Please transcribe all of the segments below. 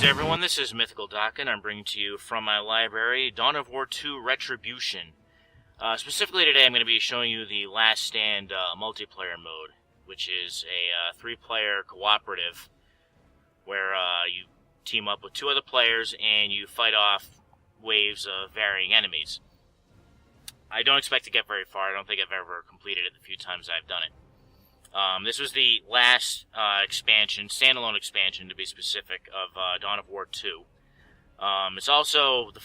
Greetings everyone, this is Mythical Doc, and I'm bringing to you from my library Dawn of War 2 Retribution. Specifically today I'm going to be showing you the Last Stand multiplayer mode, which is a 3-player cooperative where you team up with 2 other players and you fight off waves of varying enemies. I don't expect to get very far. I don't think I've ever completed it the few times I've done it. This was the last expansion, standalone expansion to be specific, of Dawn of War 2. It's also the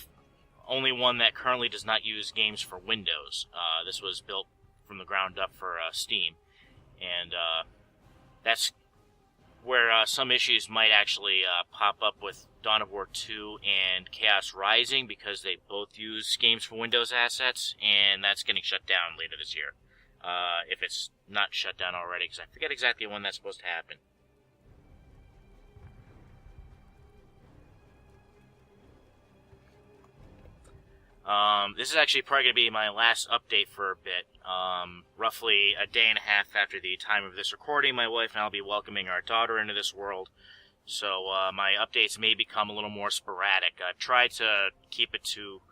only one that currently does not use games for Windows. This was built from the ground up for Steam, and that's where some issues might actually pop up with Dawn of War 2 and Chaos Rising, because they both use games for Windows assets, and that's getting shut down later this year. If it's not shut down already, because I forget exactly when that's supposed to happen. This is actually probably going to be my last update for a bit. Roughly a day and a half after the time of this recording, my wife and I will be welcoming our daughter into this world. So my updates may become a little more sporadic. I've tried to keep it to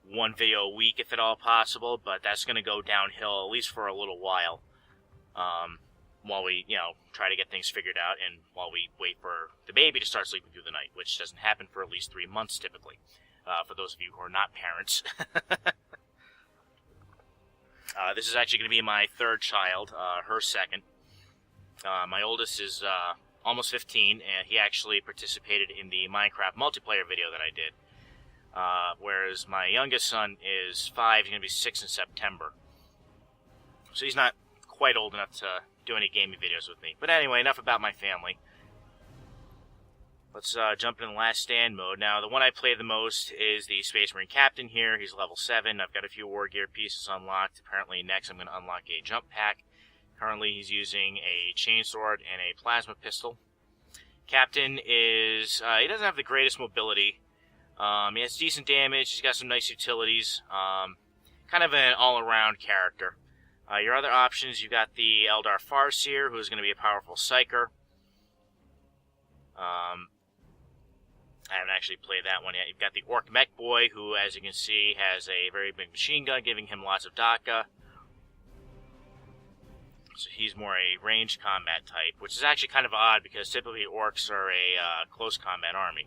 1 video a week if at all possible, but that's going to go downhill at least for a little while, while we, try to get things figured out, and while we wait for the baby to start sleeping through the night, which doesn't happen for at least 3 months typically, for those of you who are not parents. This is actually going to be my 3rd child, her 2nd. My oldest is almost 15, and he actually participated in the Minecraft multiplayer video that I did. Whereas my youngest son is 5, he's going to be 6 in September. So he's not quite old enough to do any gaming videos with me. But anyway, enough about my family. Let's jump into the Last Stand mode. Now, the one I play the most is the Space Marine Captain here. He's level 7. I've got a few War Gear pieces unlocked. Apparently next I'm going to unlock a jump pack. Currently he's using a chainsword and a plasma pistol. Captain is, he doesn't have the greatest mobility. He has decent damage, he's got some nice utilities, kind of an all-around character. Your other options, you've got the Eldar Farseer, who's going to be a powerful Psyker. I haven't actually played that one yet. You've got the Orc Mech Boy, who, as you can see, has a very big machine gun, giving him lots of DACA. So he's more a ranged combat type, which is actually kind of odd, because typically Orcs are a close combat army.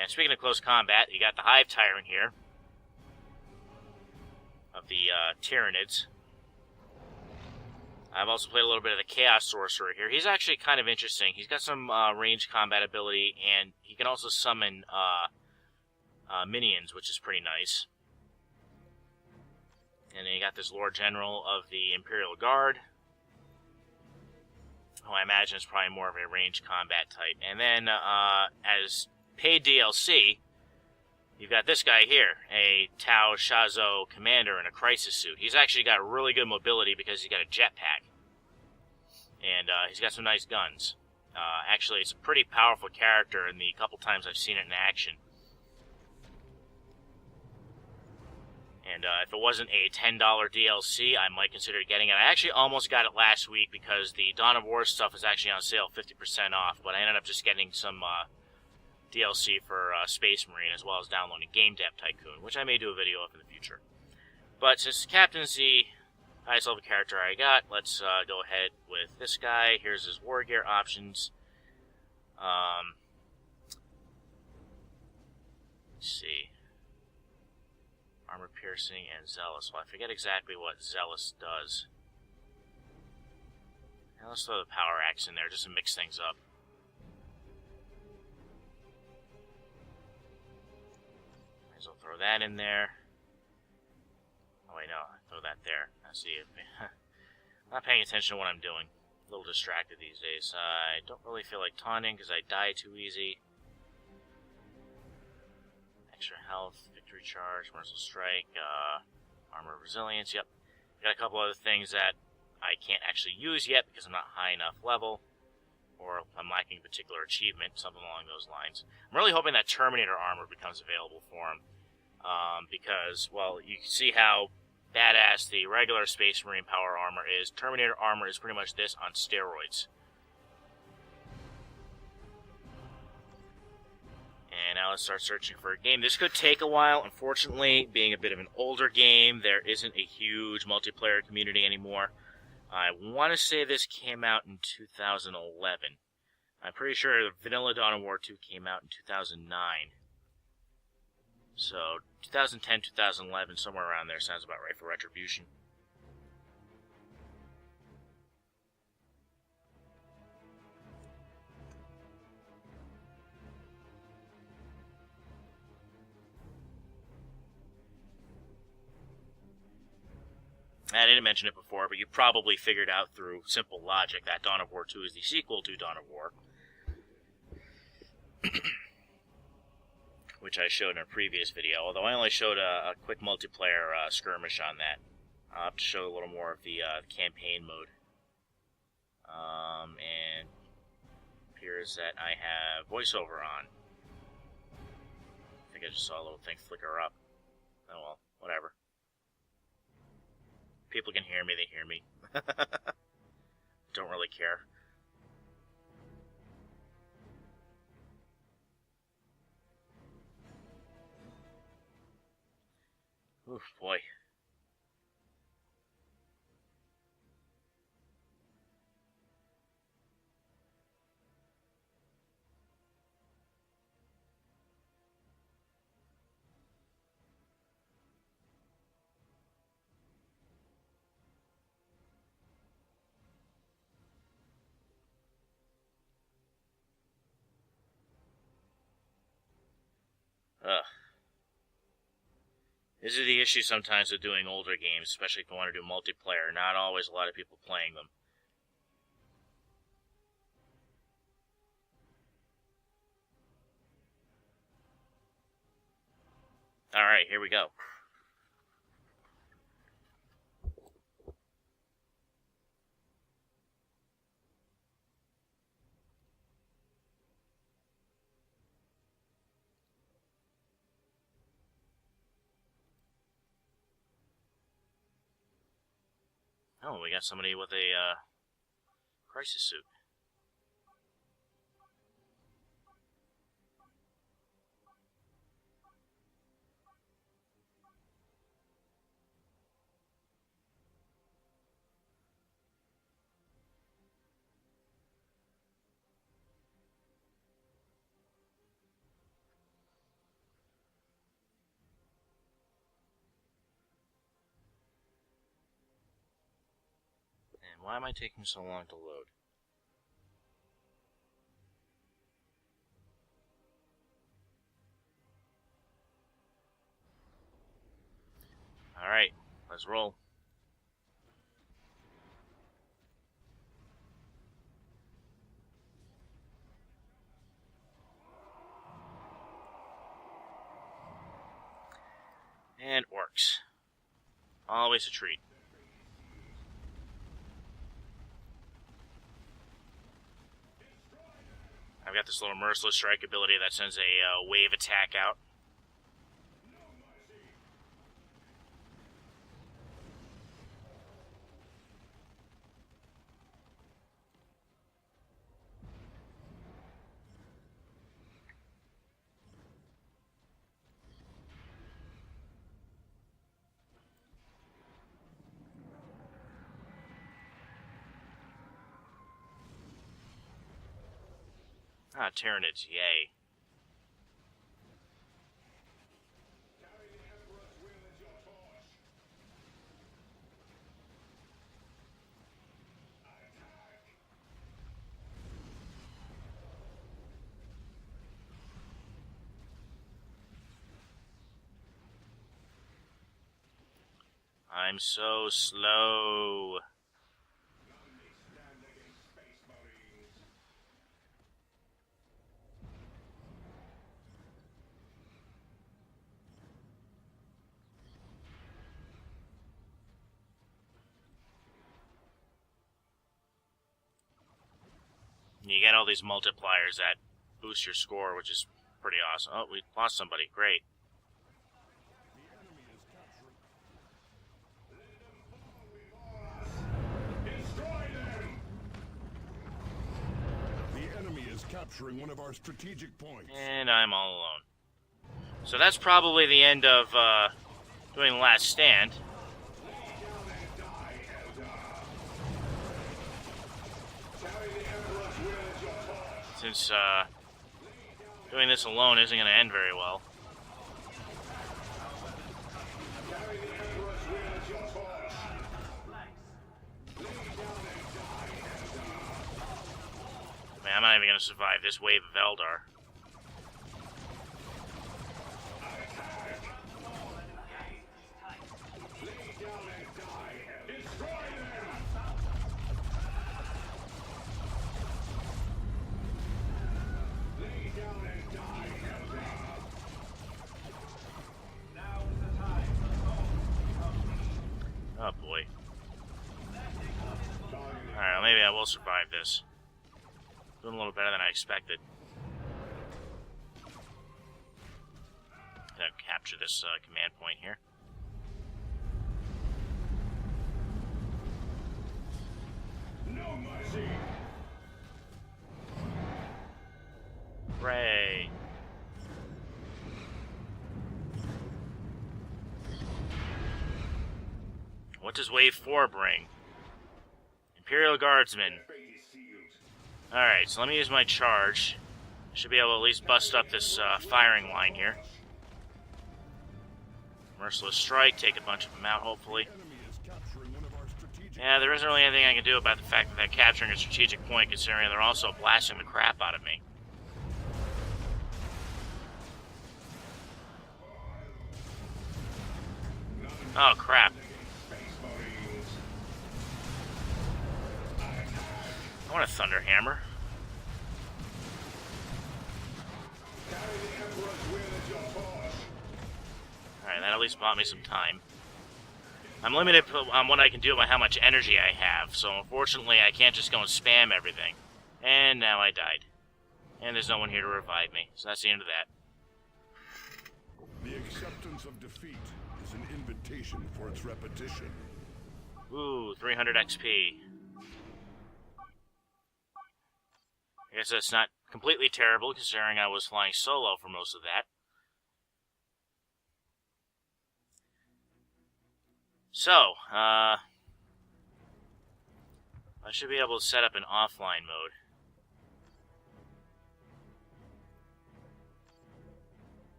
And speaking of close combat, you got the Hive Tyrant here, of the Tyranids. I've also played a little bit of the Chaos Sorcerer here. He's actually kind of interesting. He's got some ranged combat ability, and he can also summon minions, which is pretty nice. And then you got this Lord General of the Imperial Guard, who I imagine is probably more of a ranged combat type. And then, as paid DLC, you've got this guy here, a Tau Shazo commander in a crisis suit. He's actually got really good mobility because he's got a jetpack. And he's got some nice guns. Actually, it's a pretty powerful character in the couple times I've seen it in action. And if it wasn't a $10 DLC, I might consider getting it. I actually almost got it last week because the Dawn of War stuff is actually on sale 50% off, but I ended up just getting some DLC for Space Marine, as well as downloading Game Dev Tycoon, which I may do a video of in the future. But since Captain's the highest level character I got, let's go ahead with this guy. Here's his War Gear options. Let's see. Armor Piercing and Zealous. Well, I forget exactly what Zealous does. Now let's throw the Power Axe in there just to mix things up. Might as well throw that in there. Oh wait, no, throw that there. Let's see. I'm not paying attention to what I'm doing. A little distracted these days. I don't really feel like taunting because I die too easy. Extra health, victory charge, merciful strike, armor resilience. Yep, got a couple other things that I can't actually use yet because I'm not high enough level, or I'm lacking a particular achievement, something along those lines. I'm really hoping that Terminator armor becomes available for him, because, well, you can see how badass the regular Space Marine power armor is. Terminator armor is pretty much this on steroids. start searching for a game. This could take a while. Unfortunately, being a bit of an older game, there isn't a huge multiplayer community anymore. I want to say this came out in 2011. I'm pretty sure Vanilla Dawn of War 2 came out in 2009. So, 2010, 2011, somewhere around there sounds about right for Retribution. I didn't mention it before, but you probably figured out through simple logic that Dawn of War 2 is the sequel to Dawn of War. Which I showed in a previous video, although I only showed a quick multiplayer skirmish on that. I'll have to show a little more of the campaign mode. And appears that I have voiceover on. I think I just saw a little thing flicker up. Oh well, whatever. People can hear me, they hear me. Don't really care. Oof, boy. Ugh. This is the issue sometimes with doing older games, especially if you want to do multiplayer. Not always a lot of people playing them. Alright, here we go. Oh, we got somebody with a crisis suit. Why am I taking so long to load? Alright, let's roll. And orcs. Always a treat. I've got this little Merciless Strike ability that sends a wave attack out. Ah, Tyranids, yay. I'm so slow. You get all these multipliers that boost your score, which is pretty awesome. Oh, we lost somebody. Great. The enemy is capturing one of our strategic points. And I'm all alone. So that's probably the end of doing the last stand. Since doing this alone isn't going to end very well. Man, I'm not even going to survive this wave of Eldar. Oh boy. Alright, well, maybe I will survive this. Doing a little better than I expected. Gonna capture this command point here. No mercy. Hooray. What does Wave 4 bring? Imperial Guardsmen. Alright, so let me use my charge. Should be able to at least bust up this firing line here. Merciless Strike, take a bunch of them out, hopefully. Yeah, there isn't really anything I can do about the fact that they're capturing a strategic point, considering they're also blasting the crap out of me. Oh, crap. I want a Thunder Hammer. Alright, that at least bought me some time. I'm limited on what I can do by how much energy I have, so unfortunately I can't just go and spam everything. And now I died. And there's no one here to revive me, so that's the end of that. The acceptance of defeat is an invitation for its repetition. Ooh, 300 XP. I guess that's not completely terrible, considering I was flying solo for most of that. So, I should be able to set up an offline mode.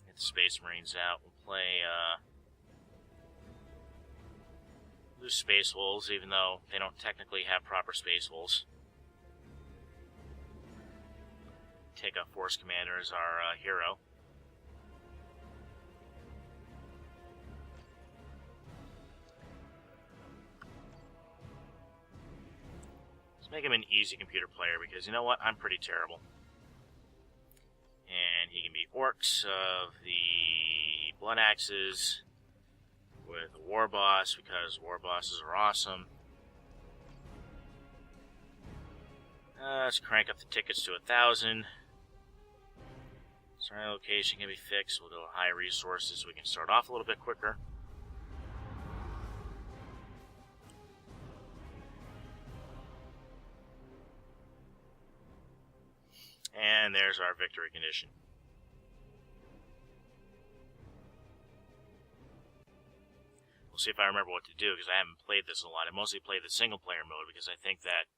Get the Space Marines out. We'll play, do Space Wolves, even though they don't technically have proper Space Wolves. Take a Force Commander as our hero. Let's make him an easy computer player, because you know what? I'm pretty terrible. And he can be orcs of the Blood Axes with a War Boss, because War Bosses are awesome. Let's crank up the tickets to 1,000. Starting location can be fixed. We'll go high resources so we can start off a little bit quicker. And there's our victory condition. We'll see if I remember what to do, because I haven't played this a lot. I mostly played the single-player mode, because I think that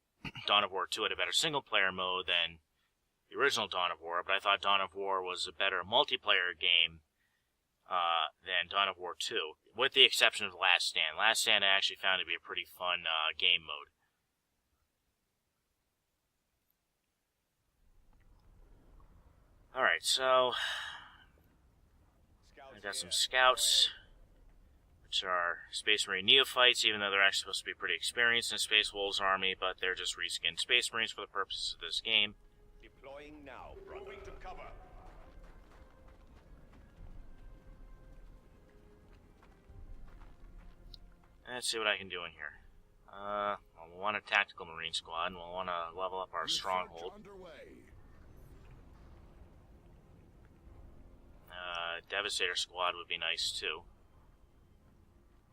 Dawn of War 2 had a better single-player mode than the original Dawn of War, but I thought Dawn of War was a better multiplayer game than Dawn of War 2, with the exception of Last Stand. Last Stand I actually found to be a pretty fun game mode. Alright, so I got some scouts, which are Space Marine neophytes, even though they're actually supposed to be pretty experienced in Space Wolves army, but they're just reskinned Space Marines for the purposes of this game. Deploying now, moving to cover. Let's see what I can do in here. We'll want a tactical Marine squad, and we'll want to level up our stronghold. Devastator squad would be nice too.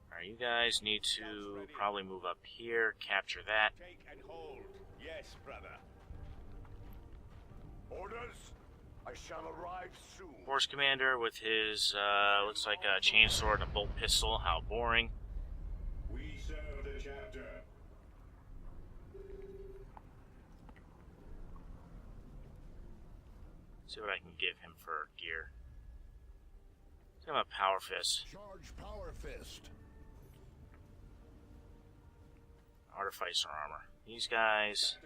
Alright, you guys need to probably move up here, capture that. Take and hold. Yes, brother. Orders? I shall arrive soon. Force Commander with his, looks like a chainsword and a bolt pistol. How boring. We serve the chapter. See what I can give him for gear. Give him a Power Fist. Charge Power Fist. Artificer armor. These guys.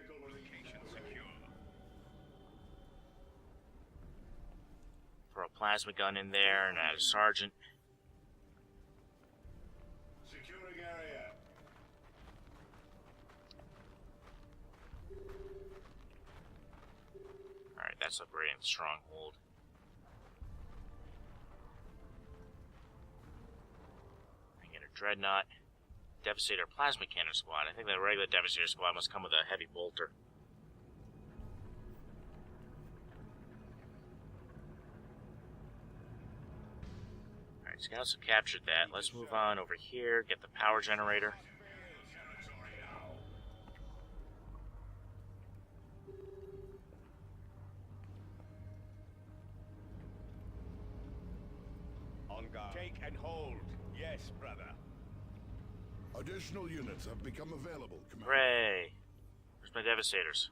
Throw a plasma gun in there and add a sergeant. Securing area. Alright, that's upgrading the stronghold. I get a dreadnought. Devastator plasma cannon squad. I think the regular Devastator squad must come with a heavy bolter. Alright, scouts have captured that. Let's move on over here, get the power generator. On guard. Take and hold. Yes, brother. Additional units have become available, Commander. Hooray! Where's my Devastators?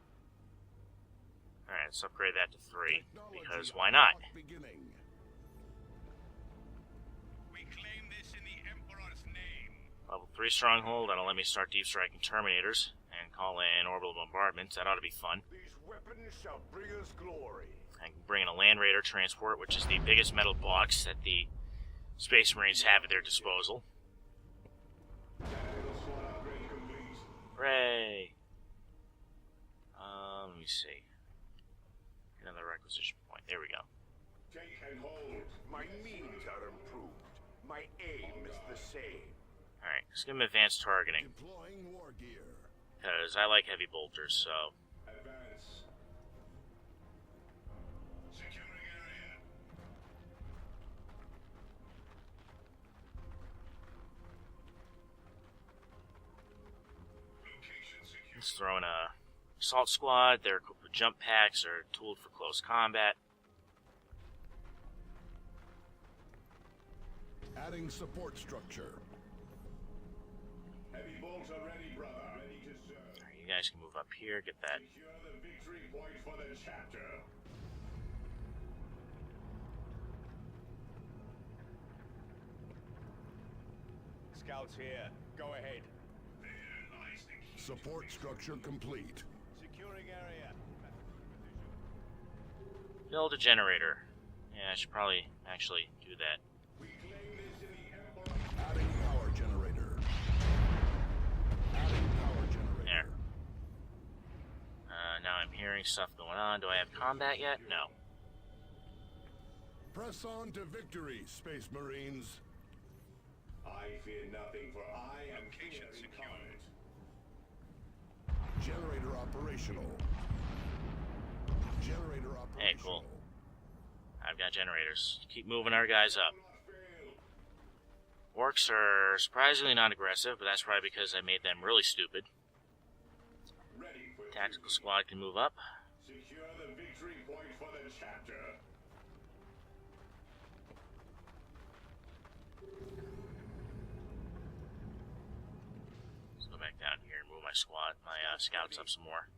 Alright, let's upgrade that to 3. Because why not? Beginning. We claim this in the Emperor's name. Level 3 stronghold, that'll let me start deep striking Terminators and call in orbital bombardments. That ought to be fun. These weapons shall bring us glory. I can bring in a Land Raider transport, which is the biggest metal box that the Space Marines have at their disposal. Hooray! Let me see. Another requisition point. There we go. Take and hold. My means are improved. My aim is the same. Alright, let's give him advanced targeting. Deploying war gear. Because I like heavy bolters, so... Advance. Securing area. Location secure. Let's throw in a assault squad. They're equipped with jump packs or tooled for close combat. Adding support structure. Heavy bolts are ready, brother. Ready to serve. Alright, you guys can move up here, get that. Secure the victory point for the chapter. Scouts here. Go ahead. Support structure complete. Securing area. Build a generator. Yeah, I should probably actually do that. We claim this in the Emperor. Adding power generator. Adding power generator. There. Now I'm hearing stuff going on. Do I have combat yet? No. Press on to victory, Space Marines. I fear nothing, for I am here incarnate. Generator operational. Generator operational. Hey, cool. I've got generators. Keep moving our guys up. Orcs are surprisingly not aggressive, but that's probably because I made them really stupid. Ready for Tactical squad can move up. secure the victory point for the chapter. Let's go back down here and move my squad, my scouts up some more.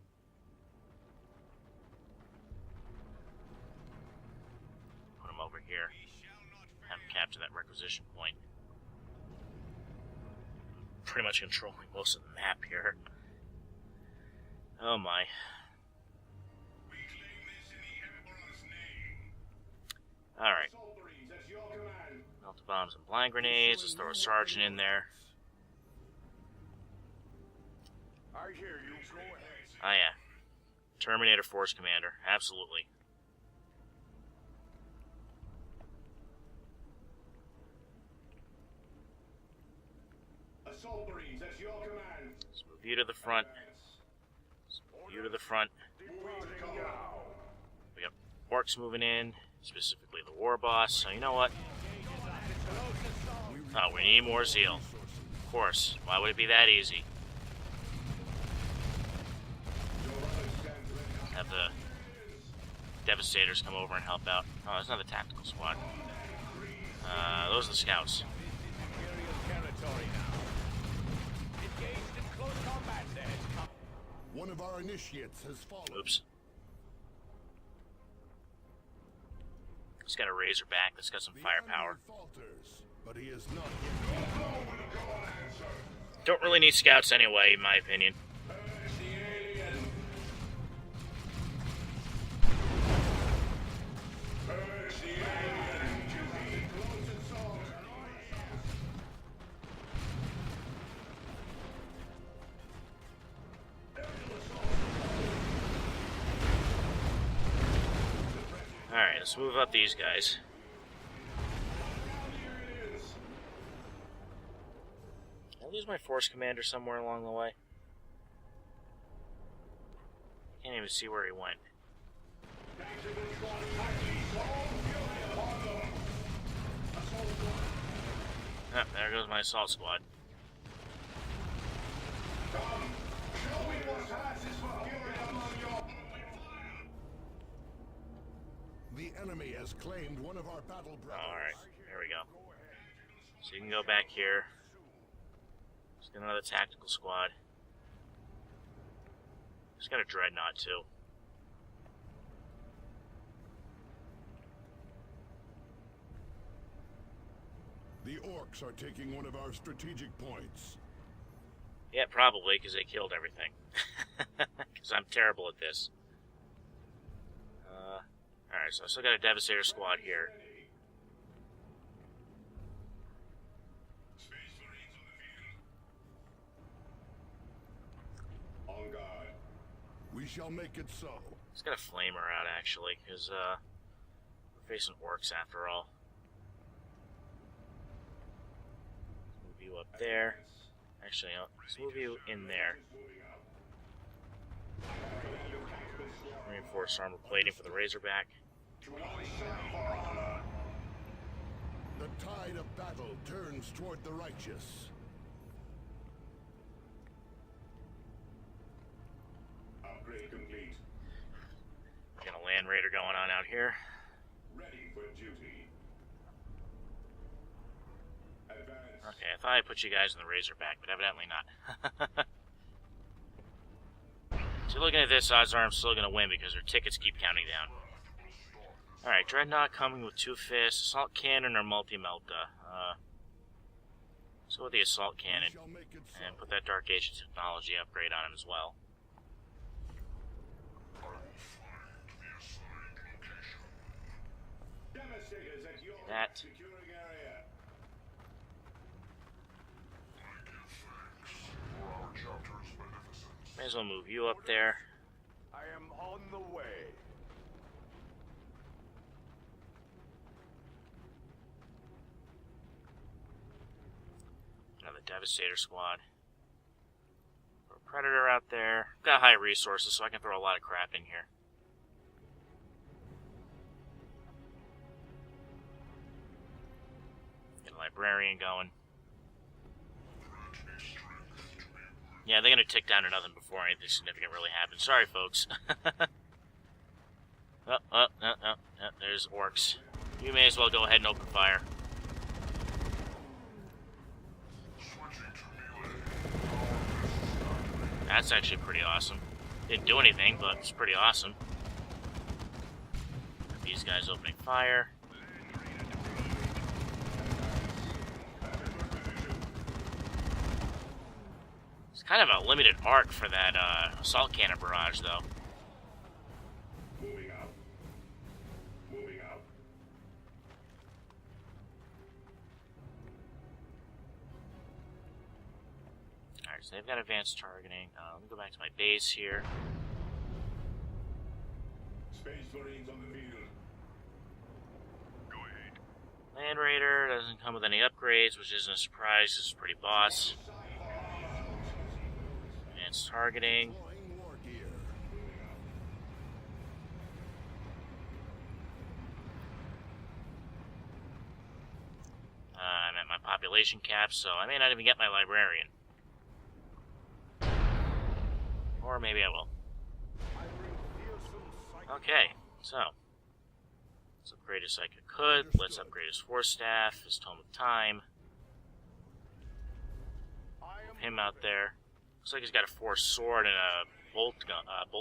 Put them over here. Have them capture that requisition point. Pretty much controlling most of the map here. Oh my. We claim this in the Emperor's name. Alright. Assault Marines at your command. Melted bombs and blind grenades. Let's throw a sergeant in there. I hear you. Go ahead. Oh yeah. Terminator Force Commander. Absolutely. Assault Marines at your command. Let's move you to the front. Let's move you to the front. Moving now. We got orcs moving in. Specifically the war boss. So you know what? Oh, we need more zeal. Of course. Why would it be that easy? Have the Devastators come over and help out. Oh, that's not the tactical squad. Those are the scouts. One of our initiates has fallen. Oops. It's got a Razorback that's got some firepower. Falters, but he is not. Don't really need scouts anyway, in my opinion. Alright, let's move up these guys. Did I lose my force commander somewhere along the way? Can't even see where he went. Oh, there goes my assault squad. The enemy has claimed one of our battle brothers. Alright, there we go. So you can go back here. Just get another tactical squad. Just got a dreadnought too. The orcs are taking one of our strategic points. Yeah, probably, because they killed everything. Because I'm terrible at this. Alright, so I still got a Devastator squad here. On guard. We shall make it so. It's got a flamer out, actually, because we're facing orcs after all. Move you up there. Actually, let's move you in there. Reinforced armor plating for the Razorback. The tide of battle turns toward the righteous. Upgrade complete. Got a Land Raider going on out here. Ready for duty. Advance. Okay, I thought I put you guys in the Razorback, but evidently not. So looking at this, odds are I'm still going to win because their tickets keep counting down. Alright, Dreadnought coming with 2 fists, Assault Cannon or Multi-Melt. Let's go with the Assault Cannon and put that Dark Age technology upgrade on him as well. Devastators at your That. securing area. May as well move you up there. I am on the way. Another Devastator squad. Throw a Predator out there. Got high resources, so I can throw a lot of crap in here. Get a Librarian going. Yeah, they're gonna tick down to nothing before anything significant really happens. Sorry, folks. Oh, there's orcs. You may as well go ahead and open fire. That's actually pretty awesome. Didn't do anything, but it's pretty awesome. These guys opening fire. It's kind of a limited arc for that assault cannon barrage, though. Moving out. Moving out. Alright, so they've got advanced targeting. Let me go back to my base here. Space Marines on the field. Go ahead. Land Raider doesn't come with any upgrades, which isn't a surprise. This is pretty boss. Advanced targeting. Deploying war gear. I'm at my population cap, so I may not even get my Librarian. Or maybe I will. Okay, So, let's upgrade his Psychic Hood. Let's upgrade his Force Staff, his Tome of Time. Him out there. Looks like he's got a Force Sword and a bolt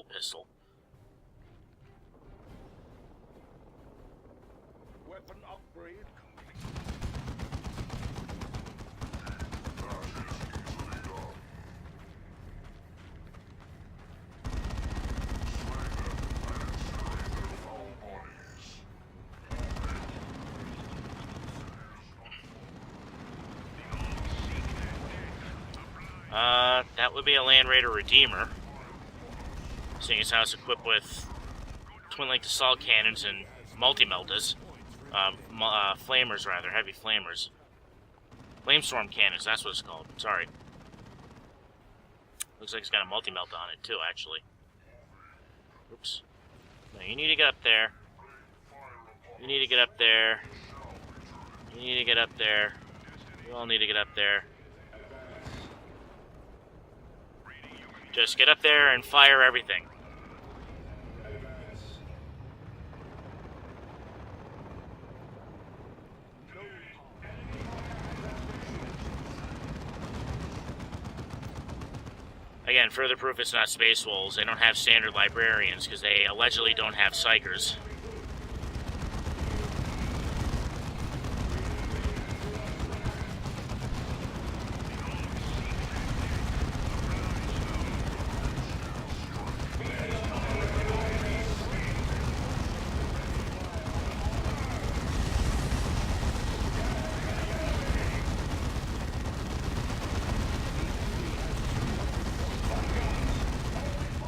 pistol. Weapon upgrade complete. That would be a Land Raider Redeemer. Seeing as how it's equipped with twin-linked assault cannons and multi-meltas. Flamers, rather. Heavy flamers. Flamestorm cannons, that's what it's called. Sorry. Looks like it's got a multi-melt on it, too, actually. Oops. No, you need to get up there. You need to get up there. You need to get up there. You all need to get up there. Just get up there and fire everything. Again, further proof it's not Space Wolves. They don't have standard librarians because they allegedly don't have psychers.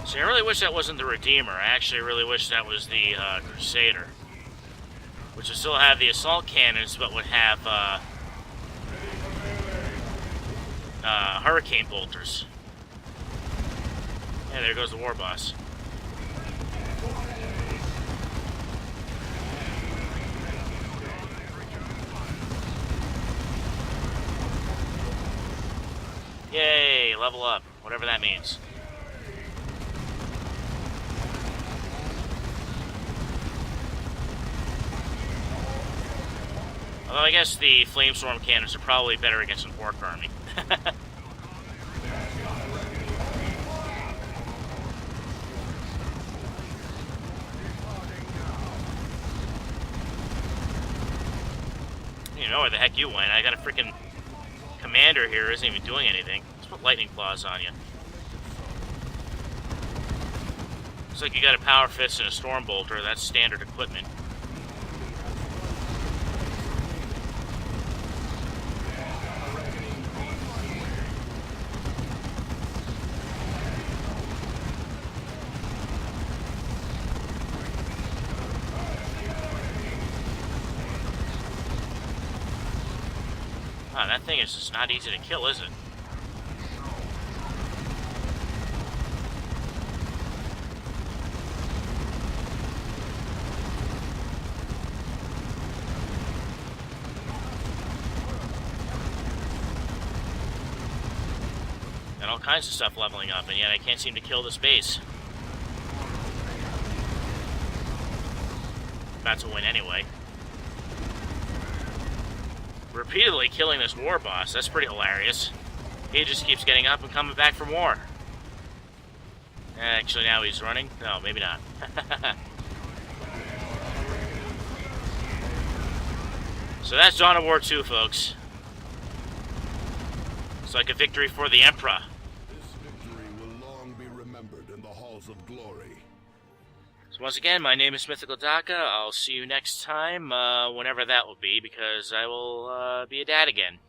See, I really wish that wasn't the Redeemer. I actually really wish that was the Crusader. Which would still have the assault cannons, but would have hurricane bolters. Yeah, there goes the war boss. Yay, level up, whatever that means. Although I guess the Flamestorm cannons are probably better against an Orc army. You know where the heck you went. I got a freaking commander here who isn't even doing anything. Let's put lightning claws on you. Looks like you got a power fist and a storm bolter. That's standard equipment. Wow, that thing is just not easy to kill, is it? Got all kinds of stuff leveling up, and yet I can't seem to kill this base. About to win anyway. Repeatedly killing this war boss. That's pretty hilarious. He just keeps getting up and coming back for more. Actually, now he's running. No, maybe not. So that's Dawn of War 2, folks. It's like a victory for the Emperor. This victory will long be remembered in the halls of glory. So once again, my name is Mythical Daka. I'll see you next time, whenever that will be, because I will be a dad again.